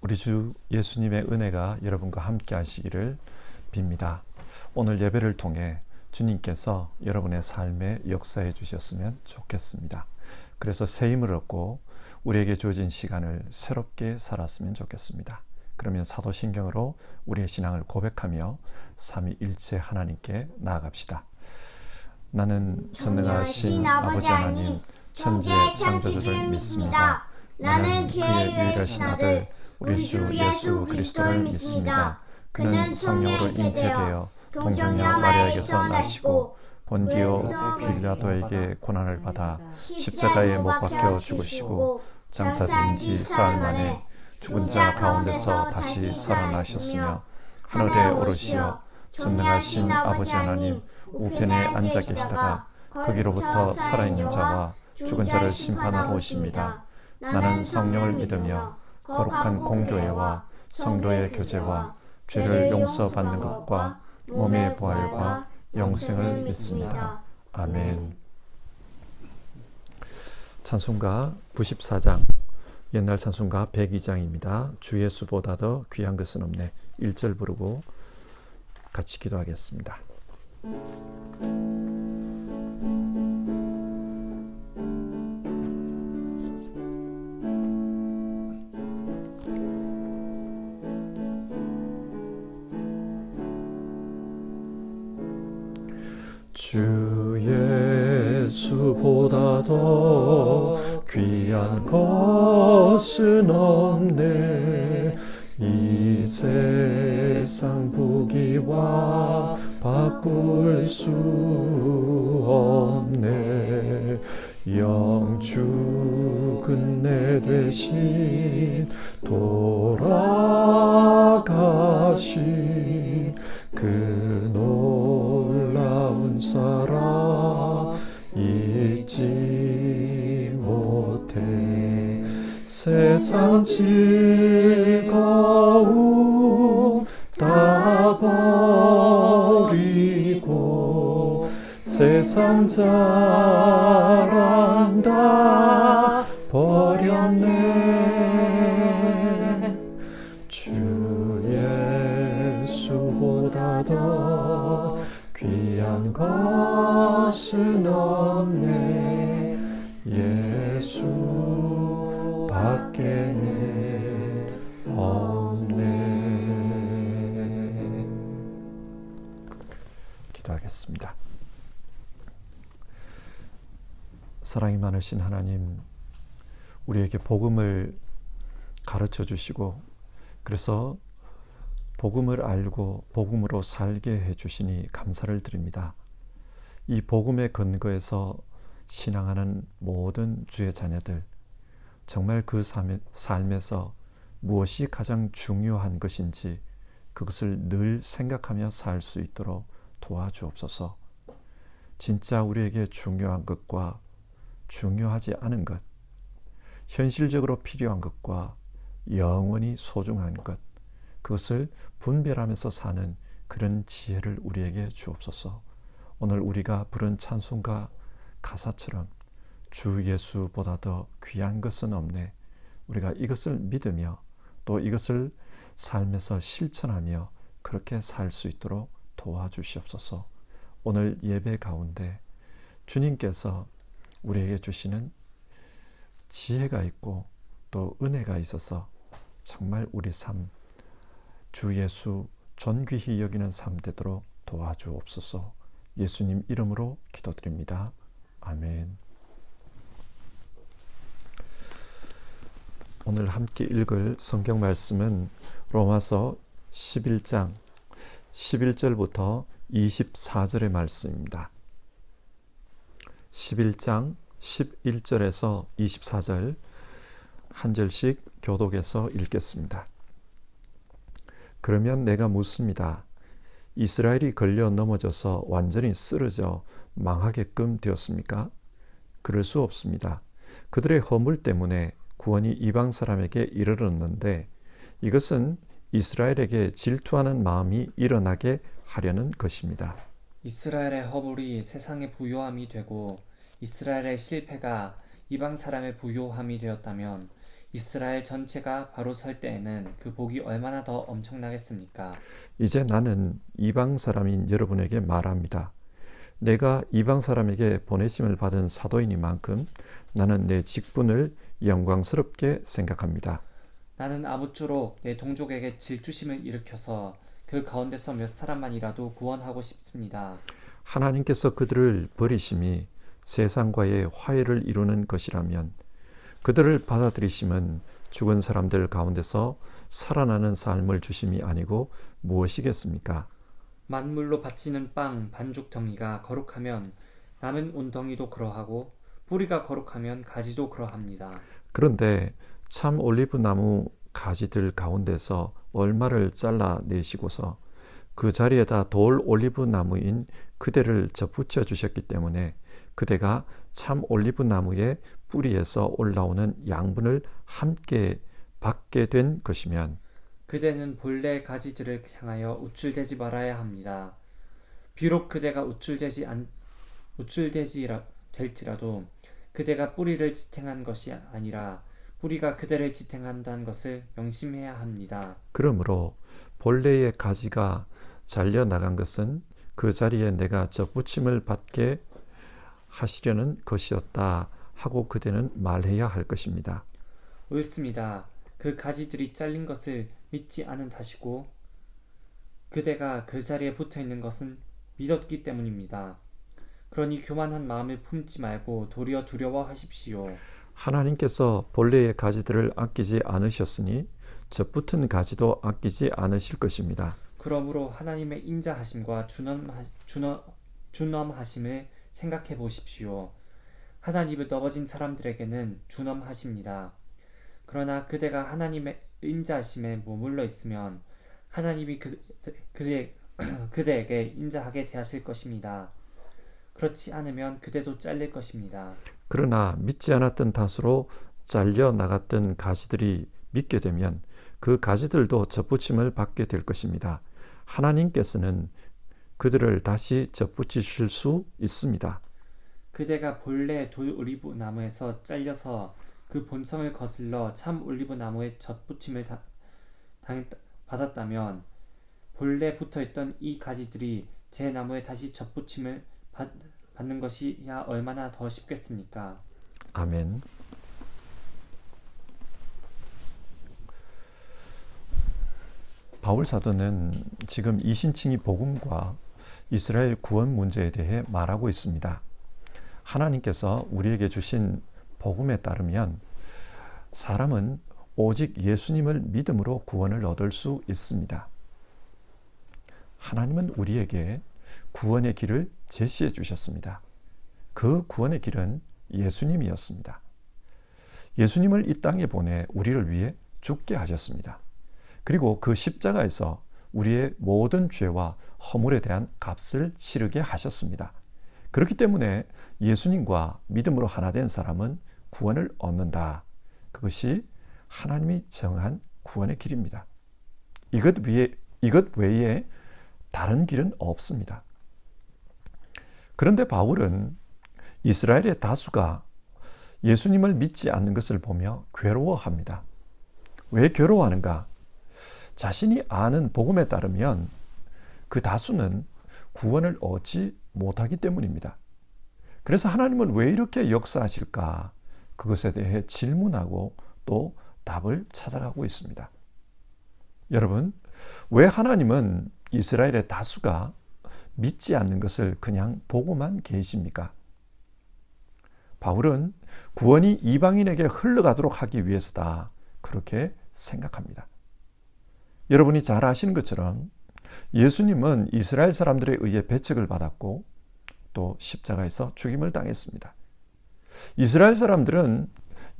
우리 주 예수님의 은혜가 여러분과 함께 하시기를 빕니다. 오늘 예배를 통해 주님께서 여러분의 삶에 역사해 주셨으면 좋겠습니다. 그래서 새 힘을 얻고 우리에게 주어진 시간을 새롭게 살았으면 좋겠습니다. 그러면 사도신경으로 우리의 신앙을 고백하며 삼위일체 하나님께 나아갑시다. 나는 전능하신 아버지 하나님, 천지의 창조주를 믿습니다. 나는 그의 유일하신 아들 우리 주 예수 그리스도를 믿습니다. 그는 성령으로 잉태되어 동정녀 마리아에게서 나시고 본디오 빌라도에게 고난을 받아 십자가에 못 박혀 죽으시고 장사된 지 사흘 만에 죽은 자 가운데서 다시 살아나셨으며 하늘에 오르시어 전능하신 아버지 하나님 우편에 앉아 계시다가 거기로부터 살아있는 자와 죽은 자를 심판하러 오십니다. 나는 성령을 믿으며 거룩한 공교회와 성도의 교제와 죄를 용서받는 것과 몸의 부활과 영생을 믿습니다. 아멘. 찬송가 94장, 옛날 찬송가 102장입니다. 주 예수보다 더 귀한 것은 없네. 1절 부르고 같이 기도하겠습니다. 주 예수보다 더 귀한 것은 없네. 이 세상 부귀와 바꿀 수 없네. 영축은 내 대신 돌아가신 그 놀라운 사랑 잊지 못해. 세상 즐거움 다 버리고 세상 자랑 다 버렸네. 주 예수보다 더 귀한 것은 없네. 예수 밖에는 없네. 기도하겠습니다. 사랑이 많으신 하나님, 우리에게 복음을 가르쳐 주시고 그래서 복음을 알고 복음으로 살게 해주시니 감사를 드립니다. 이 복음의 근거에서 신앙하는 모든 주의 자녀들, 정말 그 삶에서 무엇이 가장 중요한 것인지 그것을 늘 생각하며 살 수 있도록 도와주옵소서. 진짜 우리에게 중요한 것과 중요하지 않은 것, 현실적으로 필요한 것과 영원히 소중한 것, 그것을 분별하면서 사는 그런 지혜를 우리에게 주옵소서. 오늘 우리가 부른 찬송가 가사처럼 주 예수보다 더 귀한 것은 없네. 우리가 이것을 믿으며 또 이것을 삶에서 실천하며 그렇게 살 수 있도록 도와주시옵소서. 오늘 예배 가운데 주님께서 우리에게 주시는 지혜가 있고 또 은혜가 있어서 정말 우리 삶 주 예수 존귀히 여기는 삶 되도록 도와주옵소서. 예수님 이름으로 기도드립니다. 아멘. 오늘 함께 읽을 성경 말씀은 로마서 11장 11절부터 24절의 말씀입니다. 11장 11절에서 24절 한 절씩 교독해서 읽겠습니다. 그러면 내가 묻습니다. 이스라엘이 걸려 넘어져서 완전히 쓰러져 망하게끔 되었습니까? 그럴 수 없습니다. 그들의 허물 때문에 구원이 이방 사람에게 이르렀는데 이것은 이스라엘에게 질투하는 마음이 일어나게 하려는 것입니다. 이스라엘의 허물이 세상의 부요함이 되고 이스라엘의 실패가 이방 사람의 부요함이 되었다면 이스라엘 전체가 바로 설 때에는 그 복이 얼마나 더 엄청나겠습니까? 이제 나는 이방 사람인 여러분에게 말합니다. 내가 이방 사람에게 보내심을 받은 사도이니만큼 나는 내 직분을 영광스럽게 생각합니다. 나는 아무쪼록 내 동족에게 질투심을 일으켜서 그 가운데서 몇 사람만이라도 구원하고 싶습니다. 하나님께서 그들을 버리심이 세상과의 화해를 이루는 것이라면 그들을 받아들이심은 죽은 사람들 가운데서 살아나는 삶을 주심이 아니고 무엇이겠습니까? 만물로 바치는 빵 반죽 덩이가 거룩하면 남은 온 덩이도 그러하고 뿌리가 거룩하면 가지도 그러합니다. 그런데 참 올리브 나무 가지들 가운데서 얼마를 잘라내시고서 그 자리에다 돌 올리브 나무인 그대를 접붙여 주셨기 때문에 그대가 참 올리브 나무의 뿌리에서 올라오는 양분을 함께 받게 된 것이면 그대는 본래 가지들을 향하여 우쭐대지 말아야 합니다. 비록 그대가 될지라도 그대가 뿌리를 지탱한 것이 아니라 뿌리가 그대를 지탱한다는 것을 명심해야 합니다. 그러므로 본래의 가지가 잘려나간 것은 그 자리에 내가 접붙임을 받게 하시려는 것이었다 하고 그대는 말해야 할 것입니다. 옳습니다. 그 가지들이 잘린 것을 믿지 않은 탓이고 그대가 그 자리에 붙어있는 것은 믿었기 때문입니다. 그러니 교만한 마음을 품지 말고 도리어 두려워하십시오. 하나님께서 본래의 가지들을 아끼지 않으셨으니 접붙은 가지도 아끼지 않으실 것입니다. 그러므로 하나님의 인자하심과 준엄하심을 생각해 보십시오. 하나님을 넘어진 사람들에게는 준엄하십니다. 그러나 그대가 하나님의 인자하심에 머물러 있으면 하나님이 그대에게 인자하게 대하실 것입니다. 그렇지 않으면 그대도 잘릴 것입니다. 그러나 믿지 않았던 탓으로 잘려 나갔던 가지들이 믿게 되면 그 가지들도 접붙임을 받게 될 것입니다. 하나님께서는 그들을 다시 접붙이실 수 있습니다. 그대가 본래 돌 올리브 나무에서 잘려서 그 본성을 거슬러 참 올리브 나무의 접붙임을 받았다면 본래 붙어있던 이 가지들이 제 나무에 다시 접붙임을 받는 것이야 얼마나 더 쉽겠습니까? 아멘. 바울 사도는 지금 이신칭의 복음과 이스라엘 구원 문제에 대해 말하고 있습니다. 하나님께서 우리에게 주신 복음에 따르면 사람은 오직 예수님을 믿음으로 구원을 얻을 수 있습니다. 하나님은 우리에게 구원의 길을 제시해 주셨습니다. 그 구원의 길은 예수님이었습니다. 예수님을 이 땅에 보내 우리를 위해 죽게 하셨습니다. 그리고 그 십자가에서 우리의 모든 죄와 허물에 대한 값을 치르게 하셨습니다. 그렇기 때문에 예수님과 믿음으로 하나 된 사람은 구원을 얻는다. 그것이 하나님이 정한 구원의 길입니다. 이것 외에 다른 길은 없습니다. 그런데 바울은 이스라엘의 다수가 예수님을 믿지 않는 것을 보며 괴로워합니다. 왜 괴로워하는가? 자신이 아는 복음에 따르면 그 다수는 구원을 얻지 못하기 때문입니다. 그래서 하나님은 왜 이렇게 역사하실까? 그것에 대해 질문하고 또 답을 찾아가고 있습니다. 여러분, 왜 하나님은 이스라엘의 다수가 믿지 않는 것을 그냥 보고만 계십니까? 바울은 구원이 이방인에게 흘러가도록 하기 위해서다. 그렇게 생각합니다. 여러분이 잘 아시는 것처럼 예수님은 이스라엘 사람들에 의해 배척을 받았고 또 십자가에서 죽임을 당했습니다. 이스라엘 사람들은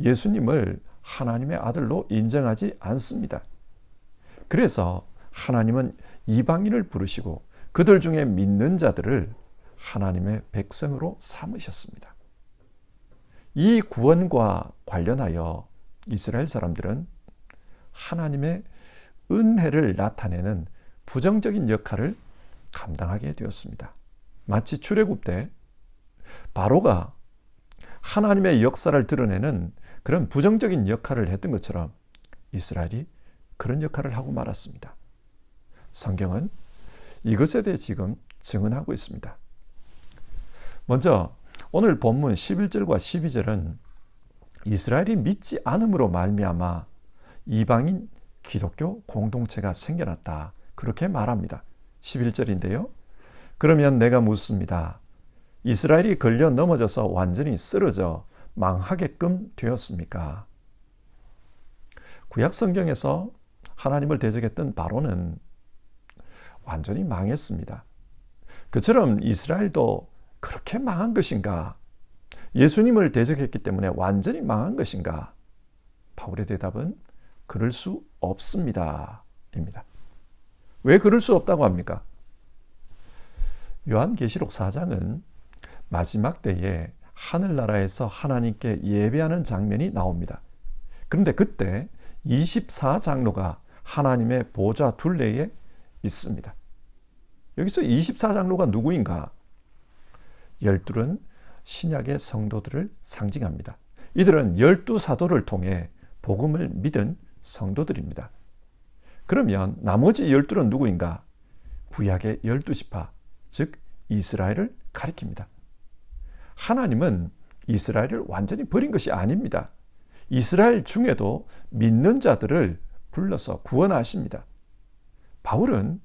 예수님을 하나님의 아들로 인정하지 않습니다. 그래서 하나님은 이방인을 부르시고 그들 중에 믿는 자들을 하나님의 백성으로 삼으셨습니다. 이 구원과 관련하여 이스라엘 사람들은 하나님의 은혜를 나타내는 부정적인 역할을 감당하게 되었습니다. 마치 출애굽 때 바로가 하나님의 역사를 드러내는 그런 부정적인 역할을 했던 것처럼 이스라엘이 그런 역할을 하고 말았습니다. 성경은 이것에 대해 지금 증언하고 있습니다. 먼저 오늘 본문 11절과 12절은 이스라엘이 믿지 않음으로 말미암아 이방인 기독교 공동체가 생겨났다. 그렇게 말합니다. 11절인데요. 그러면 내가 묻습니다. 이스라엘이 걸려 넘어져서 완전히 쓰러져 망하게끔 되었습니까? 구약 성경에서 하나님을 대적했던 바로는 완전히 망했습니다. 그처럼 이스라엘도 그렇게 망한 것인가? 예수님을 대적했기 때문에 완전히 망한 것인가? 바울의 대답은 그럴 수 없습니다. 입니다. 왜 그럴 수 없다고 합니까? 요한계시록 4장은 마지막 때에 하늘나라에서 하나님께 예배하는 장면이 나옵니다. 그런데 그때 24장로가 하나님의 보좌 둘레에 있습니다. 여기서 24장로가 누구인가? 12은 신약의 성도들을 상징합니다. 이들은 12사도를 통해 복음을 믿은 성도들입니다. 그러면 나머지 12은 누구인가? 구약의 12지파, 즉 이스라엘을 가리킵니다. 하나님은 이스라엘을 완전히 버린 것이 아닙니다. 이스라엘 중에도 믿는 자들을 불러서 구원하십니다. 바울은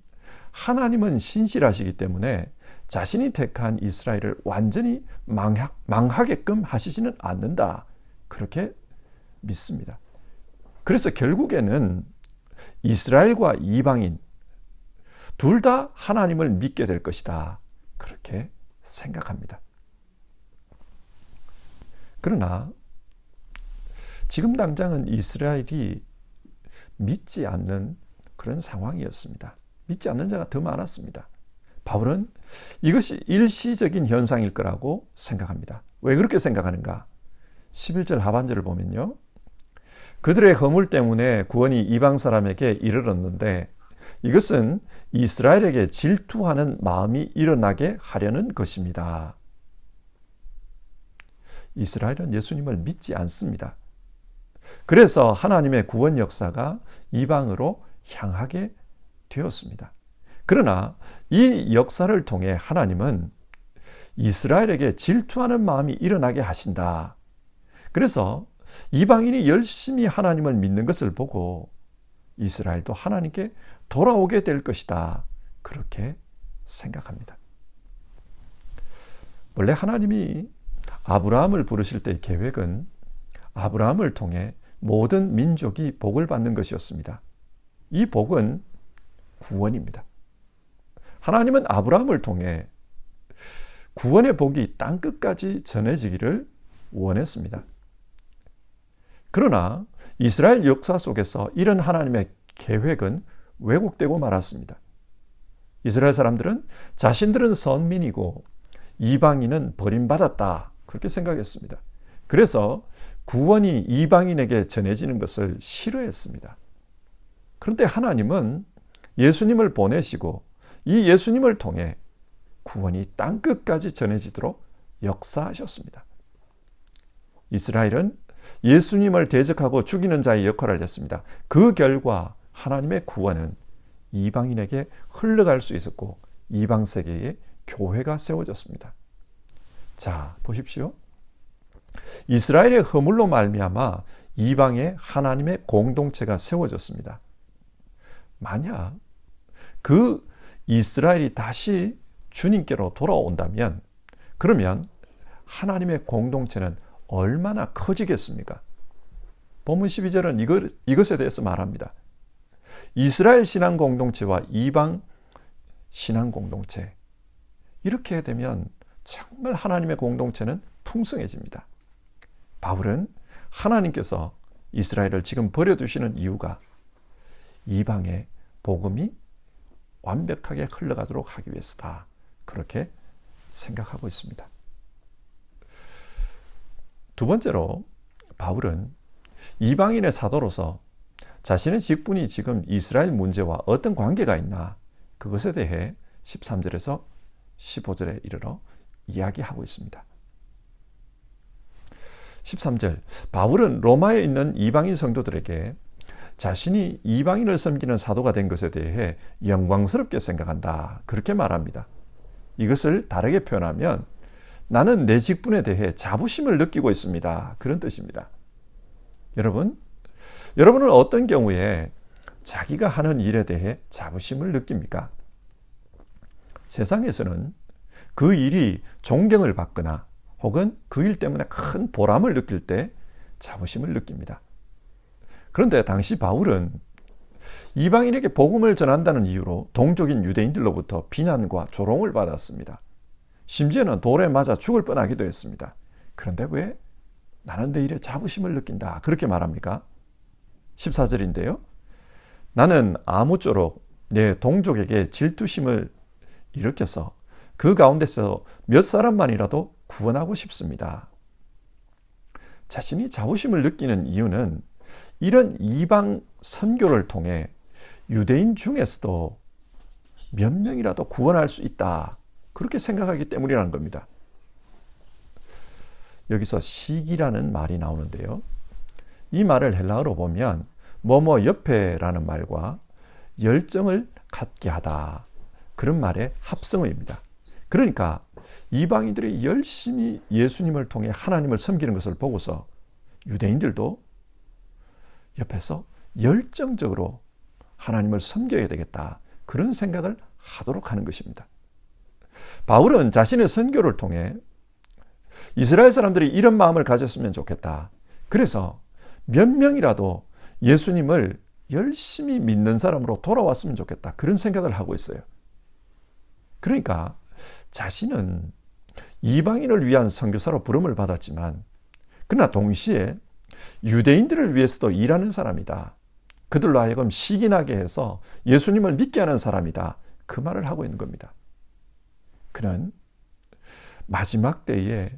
하나님은 신실하시기 때문에 자신이 택한 이스라엘을 완전히 망하게끔 하시지는 않는다. 그렇게 믿습니다. 그래서 결국에는 이스라엘과 이방인 둘 다 하나님을 믿게 될 것이다. 그렇게 생각합니다. 그러나 지금 당장은 이스라엘이 믿지 않는 그런 상황이었습니다. 믿지 않는 자가 더 많았습니다. 바울은 이것이 일시적인 현상일 거라고 생각합니다. 왜 그렇게 생각하는가? 11절 하반절을 보면요. 그들의 허물 때문에 구원이 이방 사람에게 이르렀는데 이것은 이스라엘에게 질투하는 마음이 일어나게 하려는 것입니다. 이스라엘은 예수님을 믿지 않습니다. 그래서 하나님의 구원 역사가 이방으로 향하게 되었습니다. 그러나 이 역사를 통해 하나님은 이스라엘에게 질투하는 마음이 일어나게 하신다. 그래서 이방인이 열심히 하나님을 믿는 것을 보고 이스라엘도 하나님께 돌아오게 될 것이다. 그렇게 생각합니다. 원래 하나님이 아브라함을 부르실 때의 계획은 아브라함을 통해 모든 민족이 복을 받는 것이었습니다. 이 복은 구원입니다. 하나님은 아브라함을 통해 구원의 복이 땅끝까지 전해지기를 원했습니다. 그러나 이스라엘 역사 속에서 이런 하나님의 계획은 왜곡되고 말았습니다. 이스라엘 사람들은 자신들은 선민이고 이방인은 버림받았다. 그렇게 생각했습니다. 그래서 구원이 이방인에게 전해지는 것을 싫어했습니다. 그런데 하나님은 예수님을 보내시고 이 예수님을 통해 구원이 땅끝까지 전해지도록 역사하셨습니다. 이스라엘은 예수님을 대적하고 죽이는 자의 역할을 했습니다. 그 결과 하나님의 구원은 이방인에게 흘러갈 수 있었고 이방 세계에 교회가 세워졌습니다. 자, 보십시오. 이스라엘의 허물로 말미암아 이방에 하나님의 공동체가 세워졌습니다. 만약 그 이스라엘이 다시 주님께로 돌아온다면 그러면 하나님의 공동체는 얼마나 커지겠습니까? 본문 12절은 이것에 대해서 말합니다. 이스라엘 신앙 공동체와 이방 신앙 공동체 이렇게 되면 정말 하나님의 공동체는 풍성해집니다. 바울은 하나님께서 이스라엘을 지금 버려두시는 이유가 이방의 복음이 완벽하게 흘러가도록 하기 위해서다. 그렇게 생각하고 있습니다. 두 번째로 바울은 이방인의 사도로서 자신의 직분이 지금 이스라엘 문제와 어떤 관계가 있나 그것에 대해 13절에서 15절에 이르러 이야기하고 있습니다. 13절, 바울은 로마에 있는 이방인 성도들에게 자신이 이방인을 섬기는 사도가 된 것에 대해 영광스럽게 생각한다. 그렇게 말합니다. 이것을 다르게 표현하면 나는 내 직분에 대해 자부심을 느끼고 있습니다. 그런 뜻입니다. 여러분은 어떤 경우에 자기가 하는 일에 대해 자부심을 느낍니까? 세상에서는 그 일이 존경을 받거나 혹은 그 일 때문에 큰 보람을 느낄 때 자부심을 느낍니다. 그런데 당시 바울은 이방인에게 복음을 전한다는 이유로 동족인 유대인들로부터 비난과 조롱을 받았습니다. 심지어는 돌에 맞아 죽을 뻔하기도 했습니다. 그런데 왜 나는 내 일에 자부심을 느낀다 그렇게 말합니까? 14절인데요. 나는 아무쪼록 내 동족에게 질투심을 일으켜서 그 가운데서 몇 사람만이라도 구원하고 싶습니다. 자신이 자부심을 느끼는 이유는 이런 이방 선교를 통해 유대인 중에서도 몇 명이라도 구원할 수 있다. 그렇게 생각하기 때문이라는 겁니다. 여기서 시기라는 말이 나오는데요. 이 말을 헬라어로 보면 뭐뭐 옆에라는 말과 열정을 갖게 하다. 그런 말의 합성어입니다. 그러니까 이방인들이 열심히 예수님을 통해 하나님을 섬기는 것을 보고서 유대인들도 옆에서 열정적으로 하나님을 섬겨야 되겠다. 그런 생각을 하도록 하는 것입니다. 바울은 자신의 선교를 통해 이스라엘 사람들이 이런 마음을 가졌으면 좋겠다. 그래서 몇 명이라도 예수님을 열심히 믿는 사람으로 돌아왔으면 좋겠다. 그런 생각을 하고 있어요. 그러니까 자신은 이방인을 위한 선교사로 부름을 받았지만 그러나 동시에 유대인들을 위해서도 일하는 사람이다. 그들로 하여금 시기나게 해서 예수님을 믿게 하는 사람이다. 그 말을 하고 있는 겁니다. 그는 마지막 때에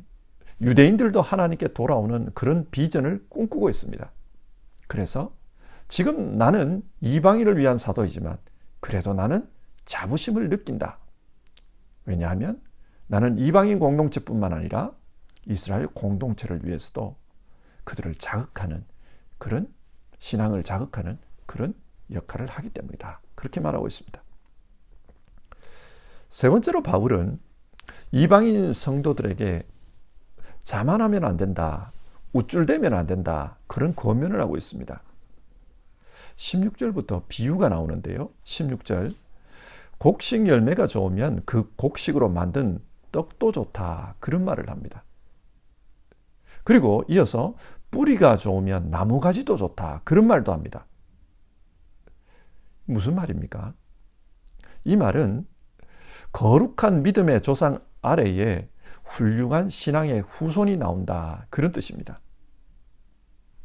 유대인들도 하나님께 돌아오는 그런 비전을 꿈꾸고 있습니다. 그래서 지금 나는 이방인을 위한 사도이지만 그래도 나는 자부심을 느낀다. 왜냐하면 나는 이방인 공동체뿐만 아니라 이스라엘 공동체를 위해서도 그들을 자극하는 그런 신앙을 자극하는 그런 역할을 하기 때문이다. 그렇게 말하고 있습니다. 세 번째로 바울은 이방인 성도들에게 자만하면 안 된다. 우쭐대면 안 된다. 그런 권면을 하고 있습니다. 16절부터 비유가 나오는데요. 16절 곡식 열매가 좋으면 그 곡식으로 만든 떡도 좋다. 그런 말을 합니다. 그리고 이어서 뿌리가 좋으면 나무가지도 좋다. 그런 말도 합니다. 무슨 말입니까? 이 말은 거룩한 믿음의 조상 아래에 훌륭한 신앙의 후손이 나온다. 그런 뜻입니다.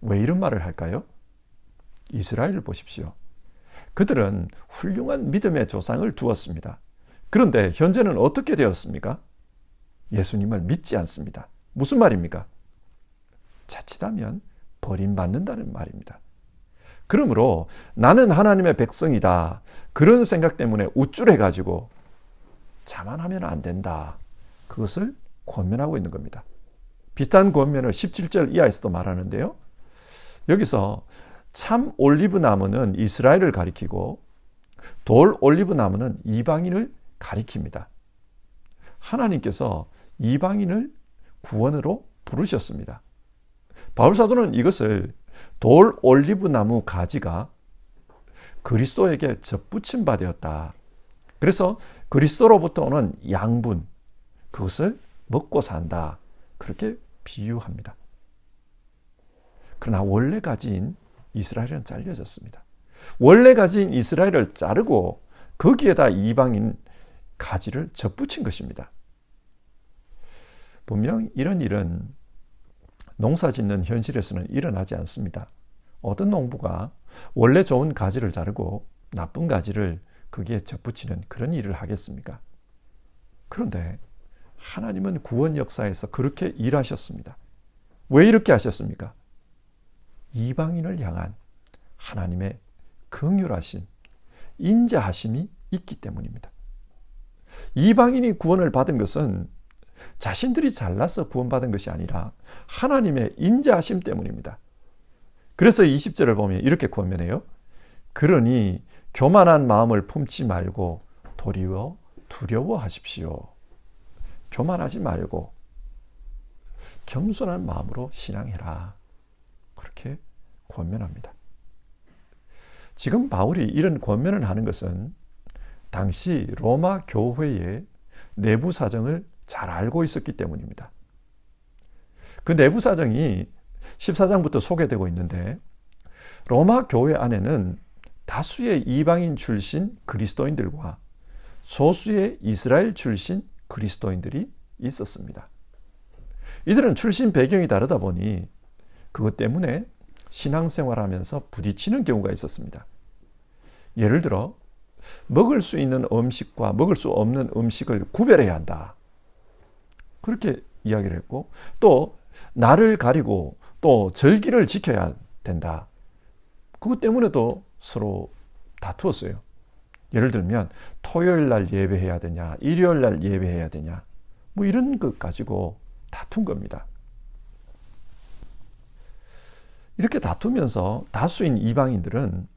왜 이런 말을 할까요? 이스라엘을 보십시오. 그들은 훌륭한 믿음의 조상을 두었습니다. 그런데 현재는 어떻게 되었습니까? 예수님을 믿지 않습니다. 무슨 말입니까? 자칫하면 버림받는다는 말입니다. 그러므로 나는 하나님의 백성이다. 그런 생각 때문에 우쭐해가지고 자만하면 안 된다. 그것을 권면하고 있는 겁니다. 비슷한 권면을 17절 이하에서도 말하는데요. 여기서 참 올리브 나무는 이스라엘을 가리키고 돌 올리브 나무는 이방인을 가리킵니다. 하나님께서 이방인을 구원으로 부르셨습니다. 바울 사도는 이것을 돌 올리브 나무 가지가 그리스도에게 접붙임 바 되었다. 그래서 그리스도로부터 오는 양분, 그것을 먹고 산다. 그렇게 비유합니다. 그러나 원래 가진 이스라엘은 잘려졌습니다. 원래 가진 이스라엘을 자르고 거기에다 이방인 가지를 접붙인 것입니다. 분명 이런 일은 농사 짓는 현실에서는 일어나지 않습니다. 어떤 농부가 원래 좋은 가지를 자르고 나쁜 가지를 거기에 접붙이는 그런 일을 하겠습니까? 그런데 하나님은 구원 역사에서 그렇게 일하셨습니다. 왜 이렇게 하셨습니까? 이방인을 향한 하나님의 긍휼하심, 인자하심이 있기 때문입니다. 이방인이 구원을 받은 것은 자신들이 잘나서 구원받은 것이 아니라 하나님의 인자하심 때문입니다. 그래서 20절을 보면 이렇게 권면해요. 그러니 교만한 마음을 품지 말고 도리어 두려워하십시오. 교만하지 말고 겸손한 마음으로 신앙해라. 그렇게 권면합니다. 지금 바울이 이런 권면을 하는 것은 당시 로마 교회의 내부 사정을 잘 알고 있었기 때문입니다. 그 내부 사정이 14장부터 소개되고 있는데 로마 교회 안에는 다수의 이방인 출신 그리스도인들과 소수의 이스라엘 출신 그리스도인들이 있었습니다. 이들은 출신 배경이 다르다 보니 그것 때문에 신앙생활하면서 부딪히는 경우가 있었습니다. 예를 들어 먹을 수 있는 음식과 먹을 수 없는 음식을 구별해야 한다. 그렇게 이야기를 했고 또 날을 가리고 또 절기를 지켜야 된다. 그것 때문에도 서로 다투었어요. 예를 들면 토요일 날 예배해야 되냐, 일요일 날 예배해야 되냐, 뭐 이런 것 가지고 다툰 겁니다. 이렇게 다투면서 다수인 이방인들은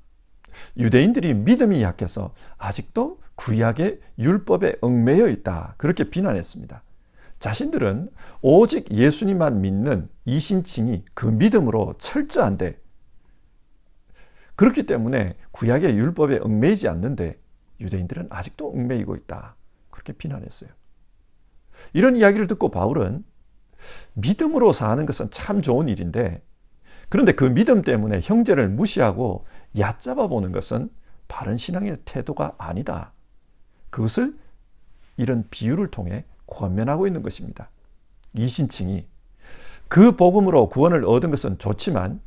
유대인들이 믿음이 약해서 아직도 구약의 율법에 얽매여 있다. 그렇게 비난했습니다. 자신들은 오직 예수님만 믿는 이신칭이 그 믿음으로 철저한데 그렇기 때문에 구약의 율법에 얽매이지 않는데 유대인들은 아직도 얽매이고 있다. 그렇게 비난했어요. 이런 이야기를 듣고 바울은 믿음으로 사는 것은 참 좋은 일인데 그런데 그 믿음 때문에 형제를 무시하고 얕잡아 보는 것은 바른 신앙의 태도가 아니다. 그것을 이런 비유를 통해 권면하고 있는 것입니다. 이신칭이 그 복음으로 구원을 얻은 것은 좋지만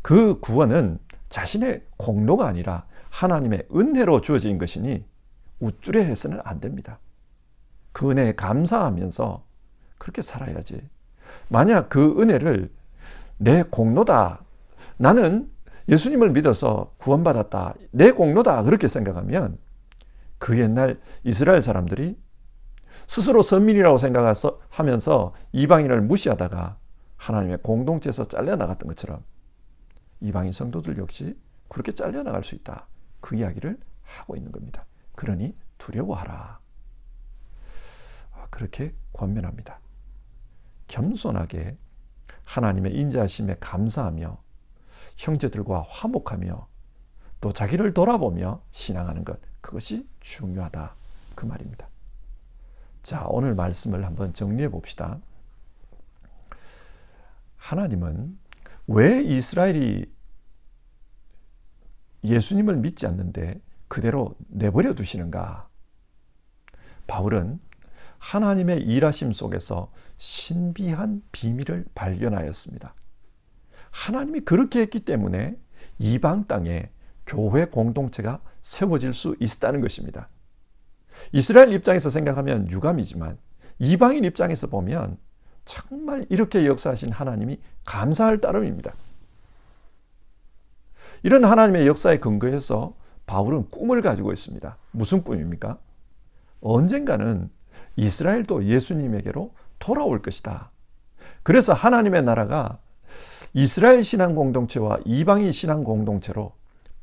그 구원은 자신의 공로가 아니라 하나님의 은혜로 주어진 것이니 우쭐해 해서는 안 됩니다. 그 은혜에 감사하면서 그렇게 살아야지. 만약 그 은혜를 내 공로다. 나는 예수님을 믿어서 구원받았다. 내 공로다. 그렇게 생각하면 그 옛날 이스라엘 사람들이 스스로 선민이라고 생각하면서 이방인을 무시하다가 하나님의 공동체에서 잘려나갔던 것처럼 이방인 성도들 역시 그렇게 잘려나갈 수 있다. 그 이야기를 하고 있는 겁니다. 그러니 두려워하라. 그렇게 권면합니다. 겸손하게 하나님의 인자하심에 감사하며 형제들과 화목하며 또 자기를 돌아보며 신앙하는 것, 그것이 중요하다. 그 말입니다. 자, 오늘 말씀을 한번 정리해 봅시다. 하나님은 왜 이스라엘이 예수님을 믿지 않는데 그대로 내버려 두시는가? 바울은 하나님의 일하심 속에서 신비한 비밀을 발견하였습니다. 하나님이 그렇게 했기 때문에 이방 땅에 교회 공동체가 세워질 수 있었다는 것입니다. 이스라엘 입장에서 생각하면 유감이지만 이방인 입장에서 보면 정말 이렇게 역사하신 하나님이 감사할 따름입니다. 이런 하나님의 역사에 근거해서 바울은 꿈을 가지고 있습니다. 무슨 꿈입니까? 언젠가는 이스라엘도 예수님에게로 돌아올 것이다. 그래서 하나님의 나라가 이스라엘 신앙 공동체와 이방인 신앙 공동체로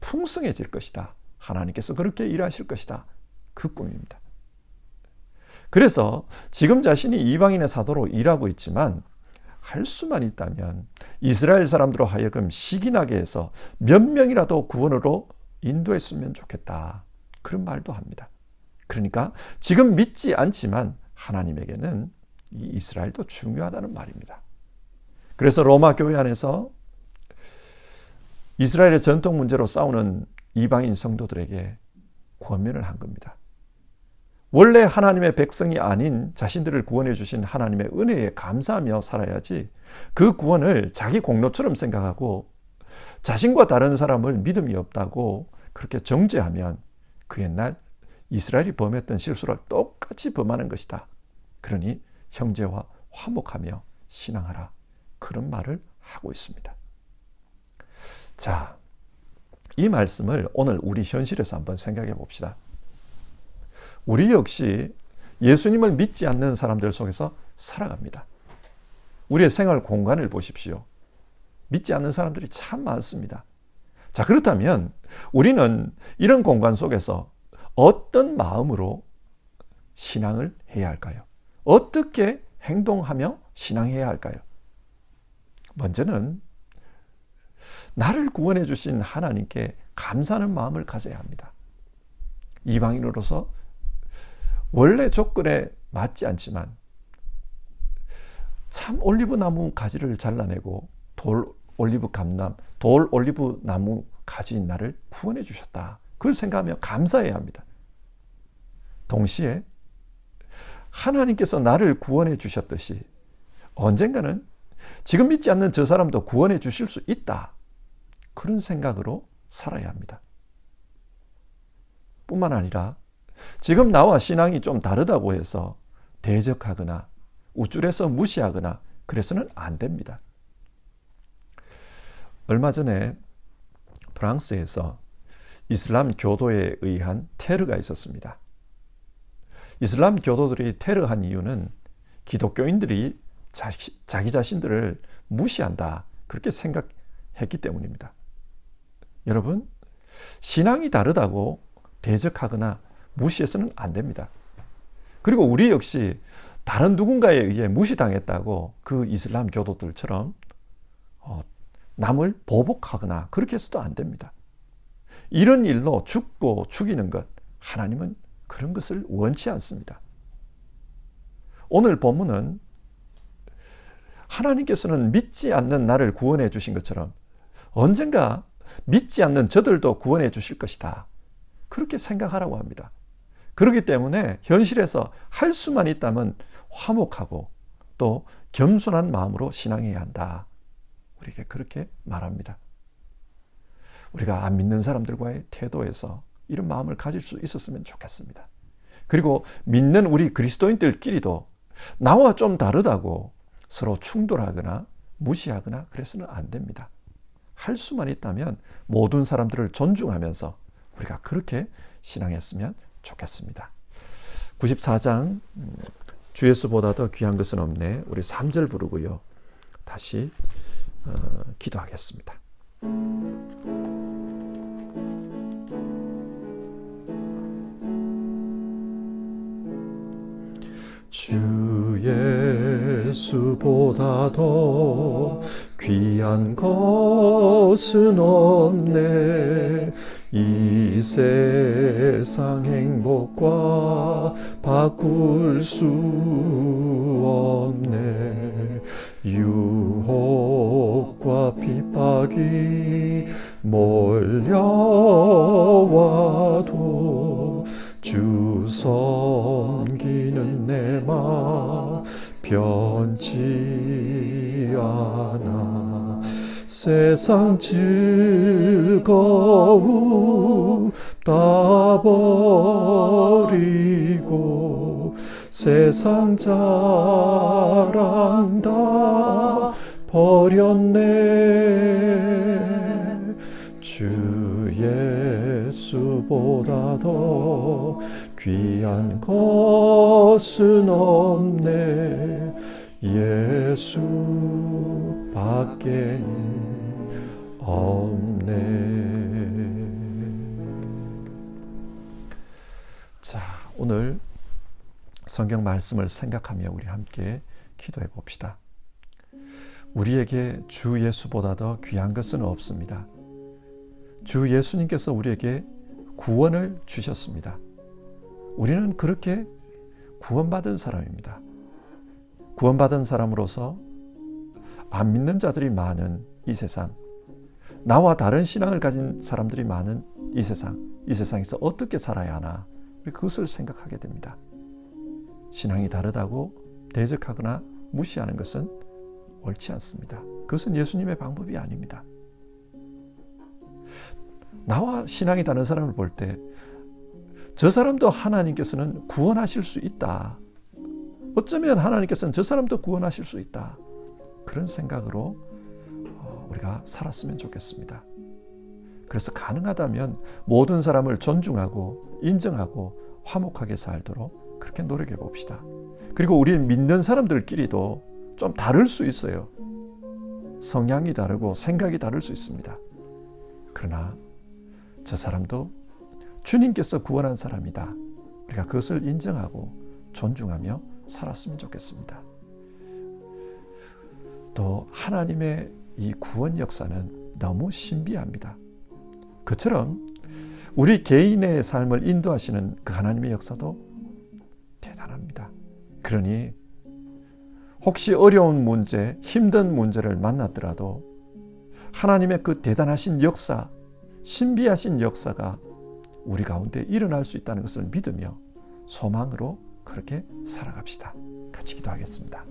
풍성해질 것이다. 하나님께서 그렇게 일하실 것이다. 그 꿈입니다. 그래서 지금 자신이 이방인의 사도로 일하고 있지만 할 수만 있다면 이스라엘 사람들로 하여금 시기나게 해서 몇 명이라도 구원으로 인도했으면 좋겠다. 그런 말도 합니다. 그러니까 지금 믿지 않지만 하나님에게는 이 이스라엘도 중요하다는 말입니다. 그래서 로마 교회 안에서 이스라엘의 전통 문제로 싸우는 이방인 성도들에게 권면을 한 겁니다. 원래 하나님의 백성이 아닌 자신들을 구원해 주신 하나님의 은혜에 감사하며 살아야지 그 구원을 자기 공로처럼 생각하고 자신과 다른 사람을 믿음이 없다고 그렇게 정죄하면 그 옛날 이스라엘이 범했던 실수를 똑같이 범하는 것이다. 그러니 형제와 화목하며 신앙하라. 그런 말을 하고 있습니다. 자, 이 말씀을 오늘 우리 현실에서 한번 생각해 봅시다. 우리 역시 예수님을 믿지 않는 사람들 속에서 살아갑니다. 우리의 생활 공간을 보십시오. 믿지 않는 사람들이 참 많습니다. 자, 그렇다면 우리는 이런 공간 속에서 어떤 마음으로 신앙을 해야 할까요? 어떻게 행동하며 신앙해야 할까요? 먼저는 나를 구원해 주신 하나님께 감사하는 마음을 가져야 합니다. 이방인으로서 원래 조건에 맞지 않지만 참 올리브 나무 가지를 잘라내고 돌 올리브 나무 가지인 나를 구원해 주셨다. 그걸 생각하며 감사해야 합니다. 동시에 하나님께서 나를 구원해 주셨듯이 언젠가는 지금 믿지 않는 저 사람도 구원해 주실 수 있다. 그런 생각으로 살아야 합니다. 뿐만 아니라 지금 나와 신앙이 좀 다르다고 해서 대적하거나 우쭐해서 무시하거나 그래서는 안 됩니다. 얼마 전에 프랑스에서 이슬람 교도에 의한 테러가 있었습니다. 이슬람 교도들이 테러한 이유는 기독교인들이 자기 자신들을 무시한다. 그렇게 생각했기 때문입니다. 여러분, 신앙이 다르다고 대적하거나 무시해서는 안 됩니다. 그리고 우리 역시 다른 누군가에 의해 무시당했다고 그 이슬람 교도들처럼 남을 보복하거나 그렇게 해서도 안 됩니다. 이런 일로 죽고 죽이는 것, 하나님은 그런 것을 원치 않습니다. 오늘 본문은 하나님께서는 믿지 않는 나를 구원해 주신 것처럼 언젠가 믿지 않는 저들도 구원해 주실 것이다. 그렇게 생각하라고 합니다. 그렇기 때문에 현실에서 할 수만 있다면 화목하고 또 겸손한 마음으로 신앙해야 한다. 우리에게 그렇게 말합니다. 우리가 안 믿는 사람들과의 태도에서 이런 마음을 가질 수 있었으면 좋겠습니다. 그리고 믿는 우리 그리스도인들끼리도 나와 좀 다르다고 서로 충돌하거나 무시하거나 그래서는 안 됩니다. 할 수만 있다면 모든 사람들을 존중하면서 우리가 그렇게 신앙했으면 좋겠습니다. 94장 주 예수보다 더 귀한 것은 없네. 우리 3절 부르고요. 다시 기도하겠습니다. 주 예수보다 더 귀한 것은 없네. 이 세상 행복과 바꿀 수 없네. 유혹과 핍박이 몰려와도 주 섬기는 내 마음 변치 않아. 세상 즐거움 다 버리고 세상 자랑 다 버렸네. 주 예수보다 더 귀한 것은 없네. 예수 밖에는 없네. 자, 오늘 성경 말씀을 생각하며 우리 함께 기도해 봅시다. 우리에게 주 예수보다 더 귀한 것은 없습니다. 주 예수님께서 우리에게 구원을 주셨습니다. 우리는 그렇게 구원받은 사람입니다. 구원받은 사람으로서 안 믿는 자들이 많은 이 세상, 나와 다른 신앙을 가진 사람들이 많은 이 세상에서 어떻게 살아야 하나, 우리 그것을 생각하게 됩니다. 신앙이 다르다고 대적하거나 무시하는 것은 옳지 않습니다. 그것은 예수님의 방법이 아닙니다. 나와 신앙이 다른 사람을 볼 때 저 사람도 하나님께서는 구원하실 수 있다. 어쩌면 하나님께서는 저 사람도 구원하실 수 있다. 그런 생각으로 우리가 살았으면 좋겠습니다. 그래서 가능하다면 모든 사람을 존중하고 인정하고 화목하게 살도록 그렇게 그렇게 노력해 봅시다. 그리고 우리 믿는 사람들끼리도 좀 다를 수 있어요. 성향이 다르고 생각이 다를 수 있습니다. 그러나 저 사람도 주님께서 구원한 사람이다. 우리가 그것을 인정하고 존중하며 살았으면 좋겠습니다. 또 하나님의 이 구원 역사는 너무 신비합니다. 그처럼 우리 개인의 삶을 인도하시는 그 하나님의 역사도 대단합니다. 그러니 혹시 어려운 문제, 힘든 문제를 만났더라도 하나님의 그 대단하신 역사, 신비하신 역사가 우리 가운데 일어날 수 있다는 것을 믿으며 소망으로 그렇게 살아갑시다. 같이 기도하겠습니다.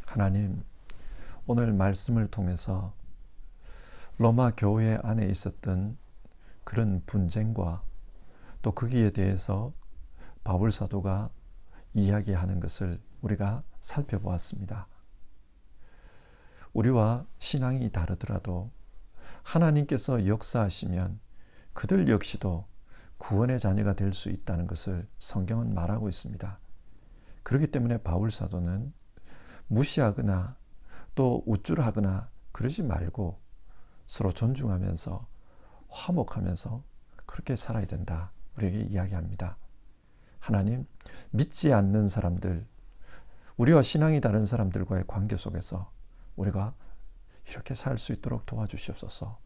하나님, 오늘 말씀을 통해서 로마 교회 안에 있었던 그런 분쟁과 또 거기에 대해서 바울 사도가 이야기하는 것을 우리가 살펴보았습니다. 우리와 신앙이 다르더라도 하나님께서 역사하시면 그들 역시도 구원의 자녀가 될 수 있다는 것을 성경은 말하고 있습니다. 그렇기 때문에 바울 사도는 무시하거나 또 우쭐하거나 그러지 말고 서로 존중하면서 화목하면서 그렇게 살아야 된다. 우리에게 이야기합니다. 하나님, 믿지 않는 사람들, 우리와 신앙이 다른 사람들과의 관계 속에서 우리가 이렇게 살 수 있도록 도와주시옵소서.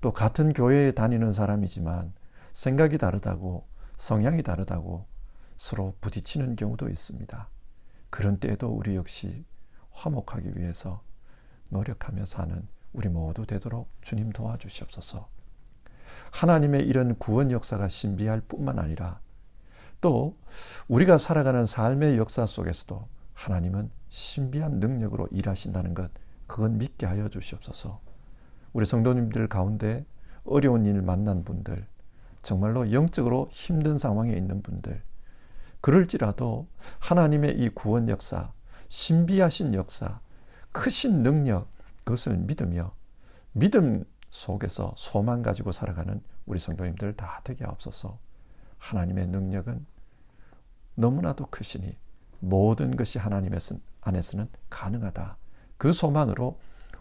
또 같은 교회에 다니는 사람이지만 생각이 다르다고, 성향이 다르다고 서로 부딪히는 경우도 있습니다. 그런 때에도 우리 역시 화목하기 위해서 노력하며 사는 우리 모두 되도록 주님 도와주시옵소서. 하나님의 이런 구원 역사가 신비할 뿐만 아니라 또 우리가 살아가는 삶의 역사 속에서도 하나님은 신비한 능력으로 일하신다는 것, 그건 믿게 하여 주시옵소서. 우리 성도님들 가운데 어려운 일 만난 분들, 정말로 영적으로 힘든 상황에 있는 분들, 그럴지라도 하나님의 이 구원 역사, 신비하신 역사, 크신 능력, 그것을 믿으며 믿음 속에서 소망 가지고 살아가는 우리 성도님들 다 되게 하옵소서. 하나님의 능력은 너무나도 크시니 모든 것이 하나님 안에서는 가능하다. 그 소망으로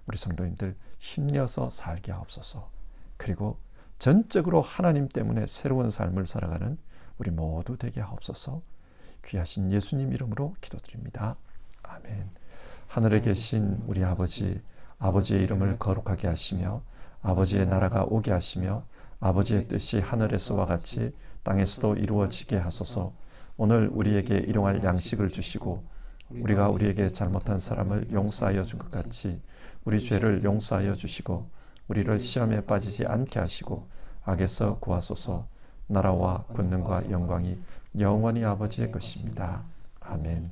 우리 성도님들 힘내어서 살게 하옵소서. 그리고 전적으로 하나님 때문에 새로운 삶을 살아가는 우리 모두 되게 하옵소서. 귀하신 예수님 이름으로 기도드립니다. 아멘. 하늘에 계신 우리 아버지, 아버지의 이름을 거룩하게 하시며 아버지의 나라가 오게 하시며 아버지의 뜻이 하늘에서와 같이 땅에서도 이루어지게 하소서. 오늘 우리에게 일용할 양식을 주시고 우리가 우리에게 잘못한 사람을 용서하여 준 것 같이 우리 죄를 용서하여 주시고 우리를 시험에 빠지지 않게 하시고 악에서 구하소서. 나라와 권능과 영광이 영원히 아버지의 것입니다. 아멘.